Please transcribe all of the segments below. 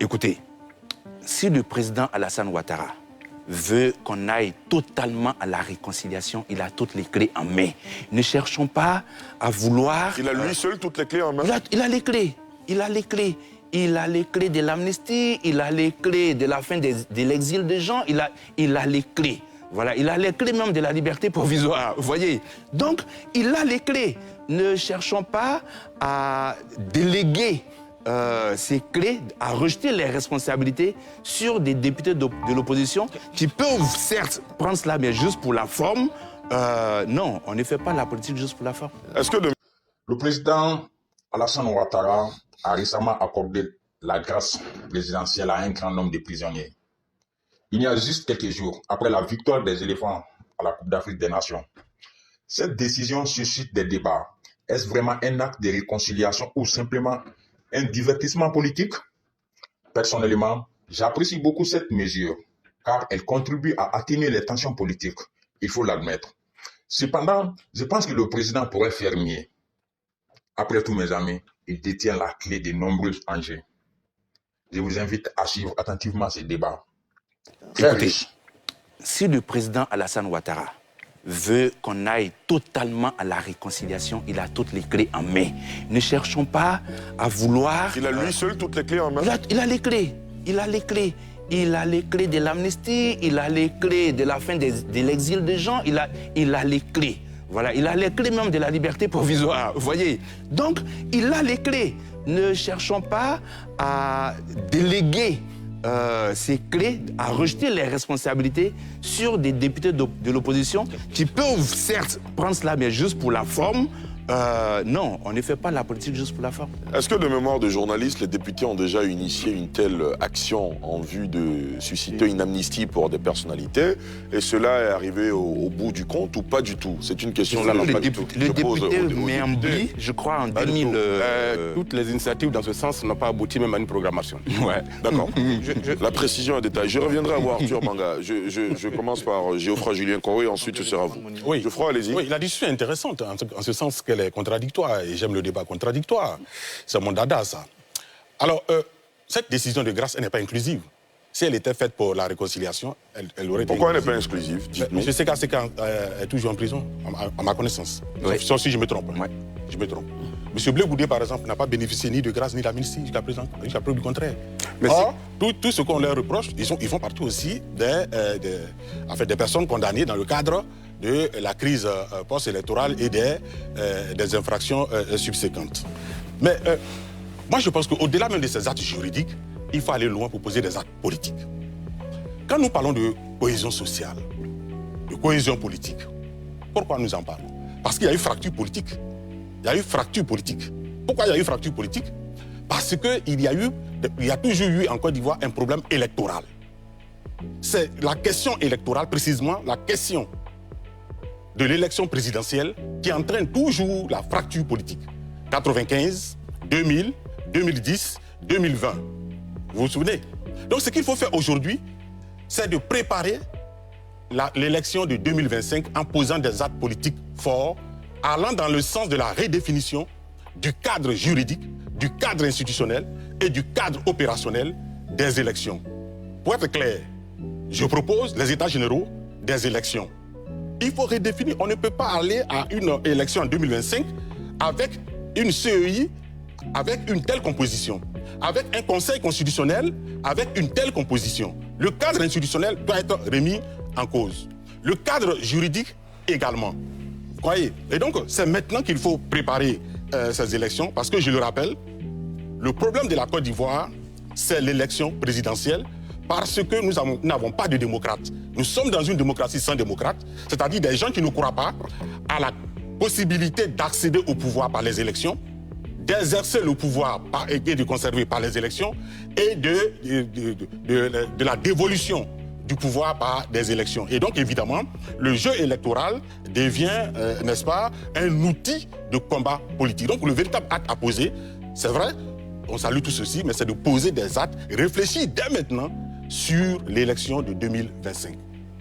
Écoutez, si le président Alassane Ouattara veut qu'on aille totalement à la réconciliation, il a toutes les clés en main. Ne cherchons pas à vouloir... Il a lui seul toutes les clés en main? Il a les clés. Il a les clés. Il a les clés de l'amnistie, il a les clés de la fin de l'exil des gens, il a les clés. Voilà, il a les clés même de la liberté provisoire, vous voyez. Donc, il a les clés. Ne cherchons pas à déléguer ces clés, à rejeter les responsabilités sur des députés de l'opposition qui peuvent certes prendre cela, mais juste pour la forme. Non, on ne fait pas la politique juste pour la forme. Est-ce que le président Alassane Ouattara a récemment accordé la grâce présidentielle à un grand nombre de prisonniers? Il y a juste quelques jours, après la victoire des éléphants à la Coupe d'Afrique des Nations. Cette décision suscite des débats. Est-ce vraiment un acte de réconciliation ou simplement un divertissement politique? Personnellement, j'apprécie beaucoup cette mesure, car elle contribue à atténuer les tensions politiques, il faut l'admettre. Cependant, je pense que le président pourrait faire mieux. Après tout, mes amis, il détient la clé de nombreux enjeux. Je vous invite à suivre attentivement ces débats. Écoutez, si le président Alassane Ouattara veut qu'on aille totalement à la réconciliation, il a toutes les clés en main. Ne cherchons pas à vouloir... Il a lui seul toutes les clés en main? Il a les clés. Il a les clés. Il a les clés de l'amnistie, il a les clés de la fin de l'exil des gens, il a les clés. Voilà, il a les clés même de la liberté provisoire, vous voyez. Donc, il a les clés. Ne cherchons pas à déléguer ces clés, à rejeter les responsabilités sur des députés de l'opposition qui peuvent certes prendre cela, mais juste pour la forme. Non, on ne fait pas la politique juste pour la forme. Est-ce que de mémoire de journaliste, les députés ont déjà initié une telle action en vue de susciter une amnistie pour des personnalités et cela est arrivé au bout du compte ou pas du tout? C'est une question là, le député Méambli, je crois, en 2000... toutes les initiatives dans ce sens n'ont pas abouti même à une programmation. Ouais. D'accord. La précision en détail. Je reviendrai à vous, Arthur Manga. Je commence par Geoffroy Julien Coré, ensuite ce sera vous. Oui. Geoffroy, allez-y. Oui, la discussion est intéressante, en ce sens qu'elle est contradictoire, et j'aime le débat contradictoire. C'est mon dada, ça. Alors, cette décision de grâce, elle n'est pas inclusive. Si elle était faite pour la réconciliation, elle aurait été... Pourquoi elle n'est pas exclusive? M. Seka est toujours en prison, à ma connaissance. Oui. Sauf si je me trompe. Ouais. Je me trompe. M. Blé Goudé, par exemple, n'a pas bénéficié ni de grâce ni d'amnistie jusqu'à présent, jusqu'à preuve du contraire. Mais or, tout ce qu'on leur reproche, ils font partie aussi des personnes condamnées dans le cadre de la crise post-électorale et des infractions subséquentes. Mais moi, je pense qu'au-delà même de ces actes juridiques, il faut aller loin pour poser des actes politiques. Quand nous parlons de cohésion sociale, de cohésion politique, pourquoi nous en parlons? Parce qu'il y a eu fracture politique. Il y a eu fracture politique. Pourquoi il y a eu fracture politique? Parce qu'il y a toujours eu en Côte d'Ivoire un problème électoral. C'est la question électorale, précisément la question de l'élection présidentielle qui entraîne toujours la fracture politique. 95, 2000, 2010, 2020. Vous vous souvenez? Donc ce qu'il faut faire aujourd'hui, c'est de préparer l'élection de 2025 en posant des actes politiques forts, allant dans le sens de la redéfinition du cadre juridique, du cadre institutionnel et du cadre opérationnel des élections. Pour être clair, je propose les états généraux des élections. Il faut redéfinir. On ne peut pas aller à une élection en 2025 avec une CEI, avec une telle composition, avec un conseil constitutionnel, avec une telle composition. Le cadre institutionnel doit être remis en cause. Le cadre juridique également. Vous croyez? Et donc, c'est maintenant qu'il faut préparer ces élections, parce que je le rappelle, le problème de la Côte d'Ivoire, c'est l'élection présidentielle, parce que nous n'avons pas de démocrates. Nous sommes dans une démocratie sans démocrates, c'est-à-dire des gens qui ne croient pas à la possibilité d'accéder au pouvoir par les élections, d'exercer le pouvoir et de conserver par les élections, et de la dévolution du pouvoir par des élections. Et donc, évidemment, le jeu électoral devient, n'est-ce pas, un outil de combat politique. Donc, le véritable acte à poser, c'est vrai, on salue tout ceci, mais c'est de poser des actes, réfléchir dès maintenant sur l'élection de 2025.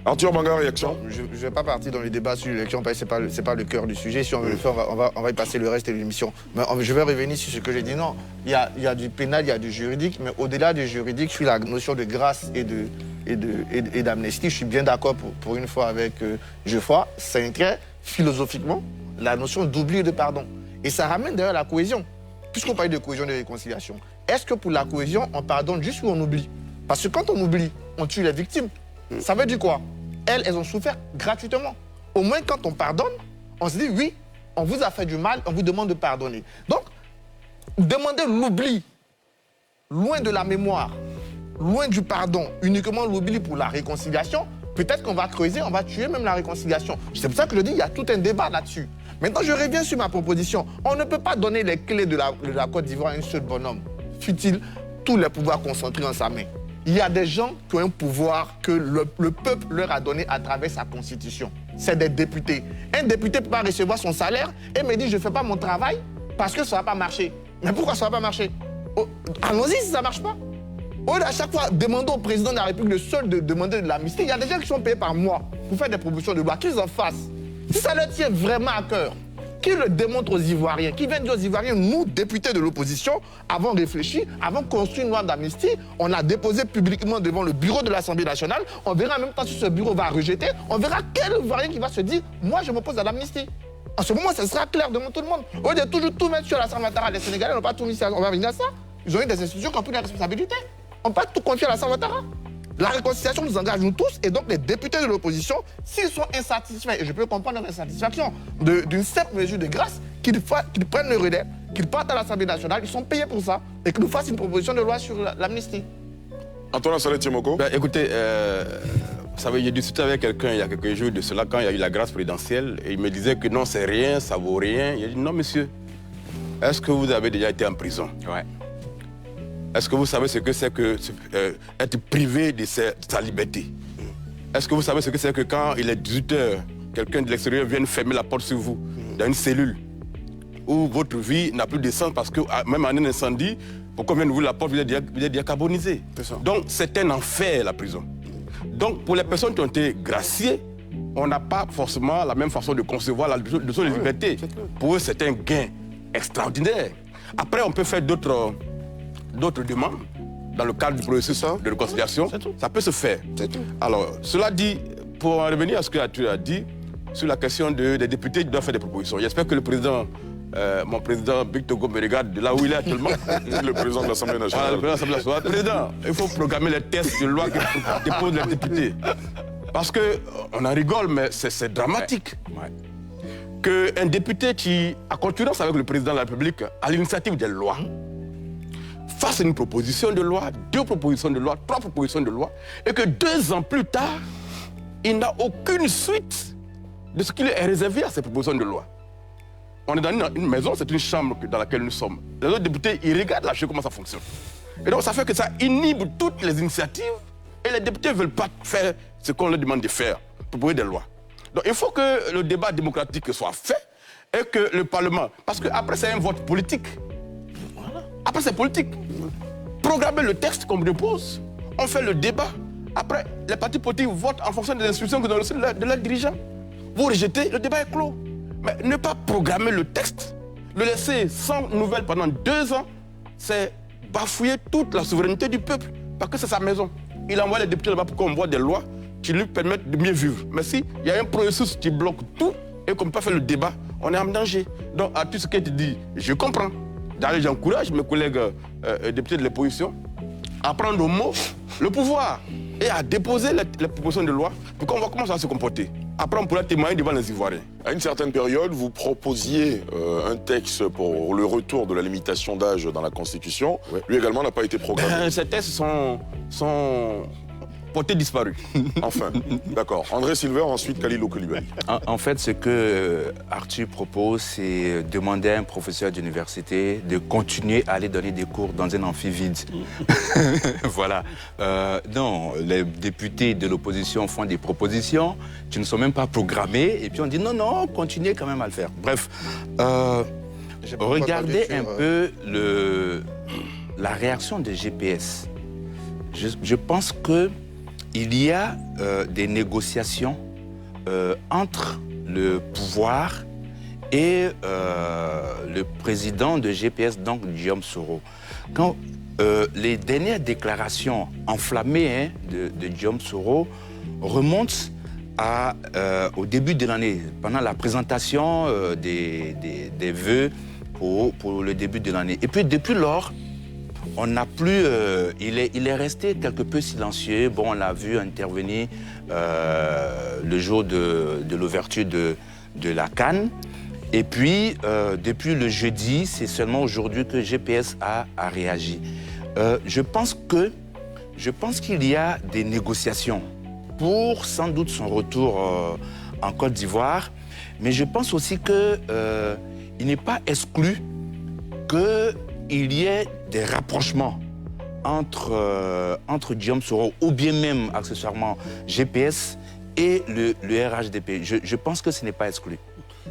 Arthur Banga, réaction? Je ne vais pas partir dans le débat sur l'élection parce que ce n'est pas le cœur du sujet. Si on veut le faire, on va y passer le reste de l'émission. Mais je vais revenir sur ce que j'ai dit. Non, il y a du pénal, il y a du juridique, mais au-delà du juridique, sur la notion de grâce et d'amnistie, je suis bien d'accord pour une fois avec Geoffroy. C'est très philosophiquement la notion d'oubli et de pardon. Et ça ramène d'ailleurs la cohésion. Puisqu'on parle de cohésion et de réconciliation, est-ce que pour la cohésion, on pardonne juste ou on oublie? Parce que quand on oublie, on tue les victimes. Ça veut dire quoi? Elles ont souffert gratuitement. Au moins, quand on pardonne, on se dit, oui, on vous a fait du mal, on vous demande de pardonner. Donc, demander l'oubli, loin de la mémoire, loin du pardon, uniquement l'oubli pour la réconciliation, peut-être qu'on va creuser, on va tuer même la réconciliation. C'est pour ça que je dis, il y a tout un débat là-dessus. Maintenant, je reviens sur ma proposition. On ne peut pas donner les clés de la Côte d'Ivoire à un seul bonhomme. Fut-il tous les pouvoirs concentrés en sa main. Il y a des gens qui ont un pouvoir que le peuple leur a donné à travers sa constitution. C'est des députés. Un député ne peut pas recevoir son salaire et me dit je ne fais pas mon travail parce que ça ne va pas marcher. Mais pourquoi ça ne va pas marcher? Allons-y si ça ne marche pas. Au lieu à chaque fois demander au président de la République le seul de demander de l'amnistie, il y a des gens qui sont payés par mois pour faire des propositions de loi, qu'ils en fassent. Si ça leur tient vraiment à cœur, qu'ils le démontrent aux Ivoiriens, qu'ils viennent dire aux Ivoiriens, nous, députés de l'opposition, avons réfléchi, avons construit une loi d'amnistie, on a déposé publiquement devant le bureau de l'Assemblée nationale, on verra en même temps si ce bureau va rejeter, on verra quel Ivoirien qui va se dire, moi je m'oppose à l'amnistie. En ce moment, ça sera clair devant tout le monde. Au lieu de toujours tout mettre sur l'Assemblée nationale, les Sénégalais n'ont pas tout mis ça, on va venir à ça. Ils ont eu des institutions qui ont pris la responsabilité. On ne peut pas tout confier à l'Assemblée nationale. La réconciliation nous engage nous tous et donc les députés de l'opposition, s'ils sont insatisfaits, et je peux comprendre leur insatisfaction, d'une simple mesure de grâce, qu'ils prennent le relais, qu'ils partent à l'Assemblée nationale, ils sont payés pour ça, et qu'ils nous fassent une proposition de loi sur l'amnistie. Antoine Saleh Tiemoko. Écoutez, vous savez, j'ai discuté avec quelqu'un il y a quelques jours de cela quand il y a eu la grâce présidentielle et il me disait que non, c'est rien, ça vaut rien. Il a dit non, monsieur, est-ce que vous avez déjà été en prison? Ouais. Est-ce que vous savez ce que c'est que être privé de sa liberté? Est-ce que vous savez ce que c'est que quand il est 18 h, quelqu'un de l'extérieur vient fermer la porte sur vous, dans une cellule, où votre vie n'a plus de sens parce que même en un incendie, pourquoi on vient d'ouvrir la porte, vous êtes décarbonisé. Donc c'est un enfer, la prison. Donc pour les personnes qui ont été graciées, on n'a pas forcément la même façon de concevoir la leçon de liberté. Pour eux, c'est un gain extraordinaire. Après, on peut faire d'autres demandes dans le cadre du processus de réconciliation. Ça peut se faire. Alors, cela dit, pour en revenir à ce que tu as dit, sur la question des députés qui doivent faire des propositions. J'espère que le président, mon président Victor Gombe me regarde de là où il est actuellement. Le président de l'Assemblée nationale. Voilà, le président de l'Assemblée nationale. Président, il faut programmer les tests de loi que déposent les députés. Parce qu'on en rigole, mais c'est dramatique. Ouais. Qu'un député qui, à concurrence avec le président de la République, à l'initiative des lois, fasse une proposition de loi, 2 propositions de loi, 3 propositions de loi, et que 2 ans plus tard, il n'a aucune suite de ce qui est réservé à ces propositions de loi. On est dans une maison, c'est une chambre dans laquelle nous sommes. Les autres députés, ils regardent la chose, comment ça fonctionne. Et donc ça fait que ça inhibe toutes les initiatives, et les députés ne veulent pas faire ce qu'on leur demande de faire, proposer des lois. Donc il faut que le débat démocratique soit fait, et que le Parlement, parce qu'après c'est un vote politique. Après, c'est politique. Programmer le texte qu'on me dépose, on fait le débat. Après, les partis politiques votent en fonction des instructions que nous donnent de leurs dirigeants. Vous rejetez, le débat est clos. Mais ne pas programmer le texte, le laisser sans nouvelles pendant 2 ans, c'est bafouiller toute la souveraineté du peuple. Parce que c'est sa maison. Il envoie les députés là-bas pour qu'on voit des lois qui lui permettent de mieux vivre. Mais si il y a un processus qui bloque tout et qu'on ne peut pas faire le débat, on est en danger. Donc, à tout ce qui te dit, je comprends. D'ailleurs, j'encourage mes collègues députés de l'opposition à prendre au mot le pouvoir et à déposer les propositions de loi pour qu'on voit comment ça va se comporter. Après, on pourra témoigner devant les Ivoiriens. À une certaine période, vous proposiez un texte pour le retour de la limitation d'âge dans la Constitution. Oui. Lui également n'a pas été programmé. Ces textes sont portés disparus. Enfin, d'accord. André Silver, ensuite Khalilou Koulibaly. En fait, ce que Arthur propose, c'est demander à un professeur d'université de continuer à aller donner des cours dans un amphi vide. Voilà. Non, les députés de l'opposition font des propositions qui ne sont même pas programmées, et puis on dit non, continuez quand même à le faire. Bref, regardez un peu la réaction des GPS. Je pense que il y a des négociations entre le pouvoir et le président de GPS, donc Guillaume Soro. Quand les dernières déclarations enflammées de Guillaume Soro remontent au début de l'année, pendant la présentation des vœux pour le début de l'année. Et puis depuis lors, on n'a plus... il est resté quelque peu silencieux. Bon, on l'a vu intervenir le jour de l'ouverture de la CAN. Et puis, depuis le jeudi, c'est seulement aujourd'hui que GPS a réagi. Je pense qu'il y a des négociations pour sans doute son retour en Côte d'Ivoire. Mais je pense aussi qu'il n'est pas exclu qu'il y ait des rapprochements entre Guillaume Soro ou bien même accessoirement GPS et le RHDP. Je pense que ce n'est pas exclu.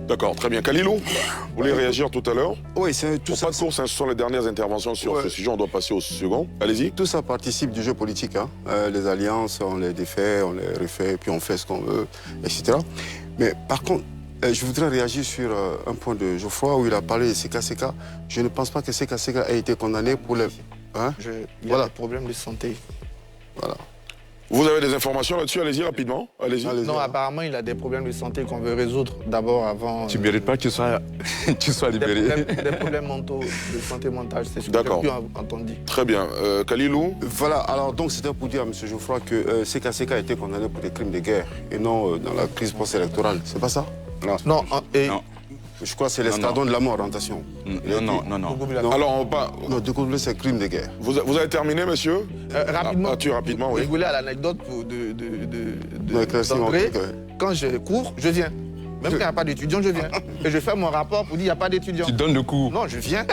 D'accord, très bien. Khalilou, vous voulez réagir tout à l'heure? Oui, c'est tout ça. Pas de course, ce sont les dernières interventions sur ce sujet. On doit passer au second. Allez-y. Tout ça participe du jeu politique. Hein. Les alliances, on les défait, on les refait, puis on fait ce qu'on veut, etc. Mais par contre, je voudrais réagir sur un point de Geoffroy où il a parlé de CKCK. Je ne pense pas que CKCK ait été condamné pour les... Hein? Il y a des problèmes de santé. Voilà. Vous avez des informations là-dessus? Allez-y rapidement. Allez-y. Non, apparemment, il a des problèmes de santé qu'on veut résoudre d'abord avant... Tu ne mérites pas qu'il soit libéré. Des problèmes mentaux, de santé mentale, c'est ce que j'ai pu entendre. Très bien. Khalilou? Voilà, alors donc c'était pour dire à M. Geoffroy que CKCK a été condamné pour des crimes de guerre et non dans la crise post-électorale. C'est pas ça? Non. Non. Je crois que c'est l'escadron de la mort, attention. Non. Alors, on va... Non, découvrir ces crimes de guerre. Vous avez terminé, monsieur? Rapidement. Rapidement, oui. Vous voulez à l'anecdote d'entrée. Quand je cours, je viens. Même quand il n'y a pas d'étudiants, je viens. Et je fais mon rapport pour dire qu'il n'y a pas d'étudiants. Tu donnes le cours? Non, je viens.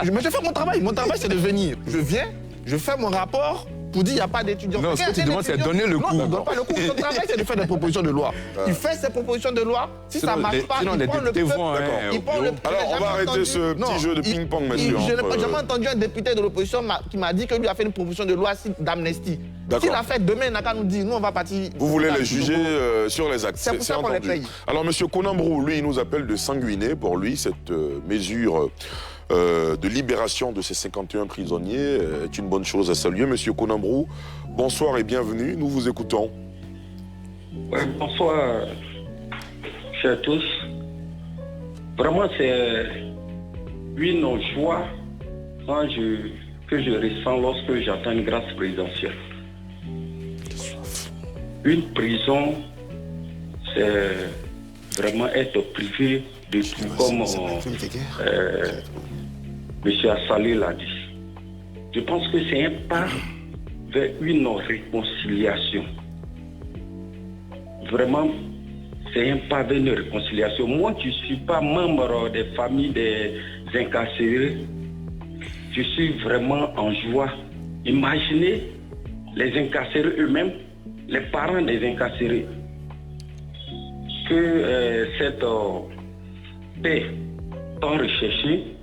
Mais je fais mon travail. Mon travail, c'est de venir. Je viens, je fais mon rapport pour dire qu'il n'y a pas d'étudiants. Non, ce que tu demandes, c'est donner le cours. Non, il ne donne pas le cours. Son travail, c'est de faire des propositions de loi. Il fait ses propositions de loi. Si ça ne marche pas, il prend le peuple. Alors, on va arrêter ce petit jeu de ping-pong, monsieur. Je n'ai jamais entendu un député de l'opposition qui m'a dit que lui a fait une proposition de loi d'amnistie. S'il a fait demain, il n'a qu'à nous dire, nous, on va partir... Vous voulez les juger sur les actes. C'est pour ça qu'on les paye. Alors, monsieur Konambrou, lui, il nous appelle de sanguiner. Pour lui, cette mesure... de libération de ces 51 prisonniers est une bonne chose à saluer. Monsieur Konambrou, bonsoir et bienvenue, nous vous écoutons. Ouais, bonsoir, chers tous. Vraiment, c'est une joie que je ressens lorsque j'attends une grâce présidentielle. Une prison, c'est vraiment être privé de tout, comme M. Assalé l'a dit. Je pense que c'est un pas vers une réconciliation. Vraiment, c'est un pas vers une réconciliation. Moi qui ne suis pas membre des familles des incarcérés, je suis vraiment en joie. Imaginez les incarcérés eux-mêmes, les parents des incarcérés, que cette paix tant recherchée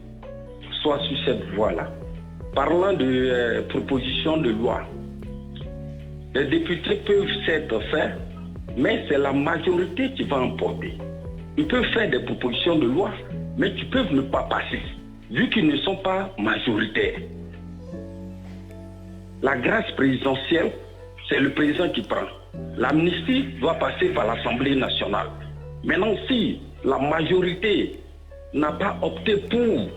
soit sur cette voie-là. Parlant de propositions de loi, les députés peuvent s'être faits, mais c'est la majorité qui va emporter. Ils peuvent faire des propositions de loi, mais qui peuvent ne pas passer, vu qu'ils ne sont pas majoritaires. La grâce présidentielle, c'est le président qui prend. L'amnistie doit passer par l'Assemblée nationale. Maintenant, si la majorité n'a pas opté pour,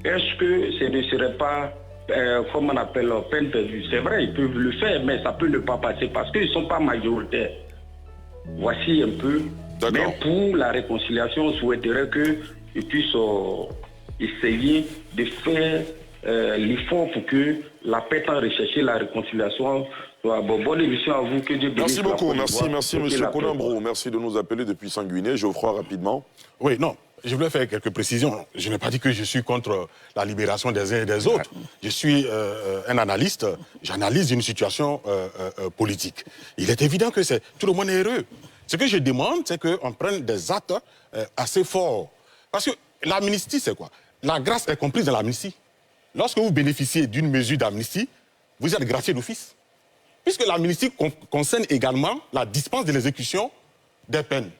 est-ce que ce ne serait pas, comme on appelle, peine perdue? C'est vrai, ils peuvent le faire, mais ça peut ne pas passer parce qu'ils ne sont pas majoritaires. Voici un peu. Mais pour la réconciliation, on souhaiterait qu'ils puissent essayer de faire l'effort pour que la paix tant recherchée, la réconciliation soit bonne émission à vous. Que Dieu bénisse. Merci beaucoup, merci monsieur Konambrou. Merci de nous appeler depuis Sanguiné. Geoffroy, rapidement. Oui, non. Je voulais faire quelques précisions. Je n'ai pas dit que je suis contre la libération des uns et des autres. Je suis un analyste. J'analyse une situation politique. Il est évident que tout le monde est heureux. Ce que je demande, c'est qu'on prenne des actes assez forts. Parce que l'amnistie, c'est quoi? La grâce est comprise dans l'amnistie. Lorsque vous bénéficiez d'une mesure d'amnistie, vous êtes gracié d'office. puisque l'amnistie concerne également la dispense de l'exécution des peines.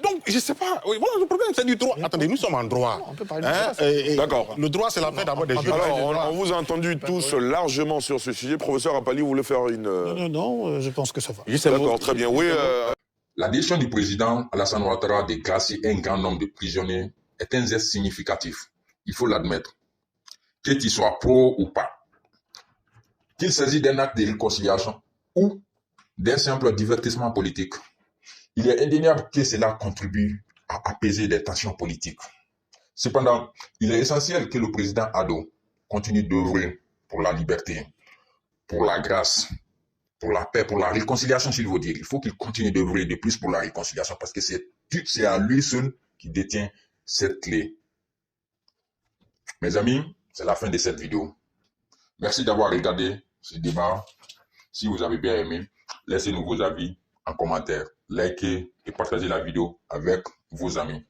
Donc, je ne sais pas. Oui, voilà, le problème, c'est du droit. Attendez, nous sommes en droit. On peut parler de droit. D'accord. Le droit, c'est l'affaire d'abord des juges. Alors, on vous a entendu tous largement sur ce sujet. Professeur Rapali, vous voulez faire une... Non, je pense que ça va. D'accord, très bien. Oui, La décision du président Alassane Ouattara de classer un grand nombre de prisonniers est un geste significatif. Il faut l'admettre. Qu'il soit pro ou pas. Qu'il s'agisse d'un acte de réconciliation ou d'un simple divertissement politique. Il est indéniable que cela contribue à apaiser les tensions politiques. Cependant, il est essentiel que le président Ado continue d'œuvrer pour la liberté, pour la grâce, pour la paix, pour la réconciliation, s'il veut dire. Il faut qu'il continue d'œuvrer de plus pour la réconciliation parce que c'est à lui seul qui détient cette clé. Mes amis, c'est la fin de cette vidéo. Merci d'avoir regardé ce débat. Si vous avez bien aimé, laissez-nous vos avis en commentaire. Likez et partagez la vidéo avec vos amis.